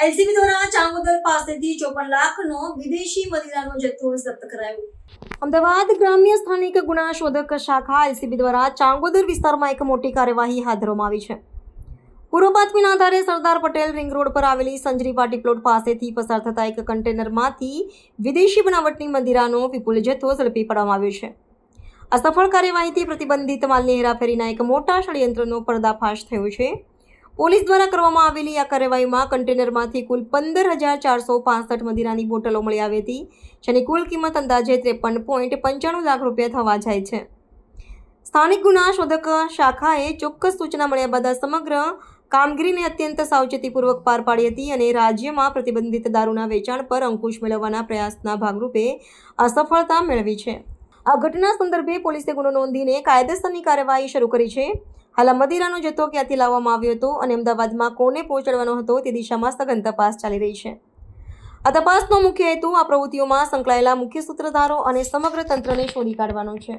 LCB દ્વારા ચાંગોદર પાસેથી 54 લાખનો વિદેશી મદિરાનો જથ્થો જપ્ત કરાયો. અમદાવાદ ગ્રામ્ય સ્થાનિક ગુના શોધક શાખા એલસીબી દ્વારા ચાંગોદર વિસ્તારમાં એક મોટી કાર્યવાહી હાથ ધરવામાં આવી છે. પૂર્વ બાતમીના આધારે સરદાર પટેલ રિંગ રોડ પર આવેલી સંજરી પાર્ટી પ્લોટ પાસેથી પસાર થતા એક કન્ટેનરમાંથી વિદેશી બનાવટની મદિરાનો વિપુલ જથ્થો ઝડપી પાડવામાં આવ્યો છે. આ સફળ કાર્યવાહીથી પ્રતિબંધિત માલની હેરાફેરીના એક મોટા ષડયંત્રનો પર્દાફાશ થયો છે. પોલીસ દ્વારા કરવામાં આવેલી આ કાર્યવાહીમાં કન્ટેનરમાંથી કુલ 15,465 મદિરાની બોટલો મળી આવી હતી, જેની કુલ કિંમત અંદાજે 53.95 લાખ રૂપિયા થવા જાય છે. સ્થાનિક ગુના શોધક શાખાએ ચોક્કસ સૂચના મળ્યા બાદ સમગ્ર કામગીરીને અત્યંત સાવચેતીપૂર્વક પાર પાડી હતી અને રાજ્યમાં પ્રતિબંધિત દારૂના વેચાણ પર અંકુશ મેળવવાના પ્રયાસના ભાગરૂપે આ સફળતા મેળવી છે. આ ઘટના સંદર્ભે પોલીસે ગુનો નોંધીને કાયદેસરની કાર્યવાહી શરૂ કરી છે. હાલ આ મદિરાનો જથ્થો ક્યાંથી લાવવામાં આવ્યો હતો અને અમદાવાદમાં કોને પહોંચાડવાનો હતો તે દિશામાં સઘન તપાસ ચાલી રહી છે. આ તપાસનો મુખ્ય હેતુ આ પ્રવૃત્તિઓમાં સંકળાયેલા મુખ્ય સૂત્રધારો અને સમગ્ર તંત્રને શોધી કાઢવાનો છે.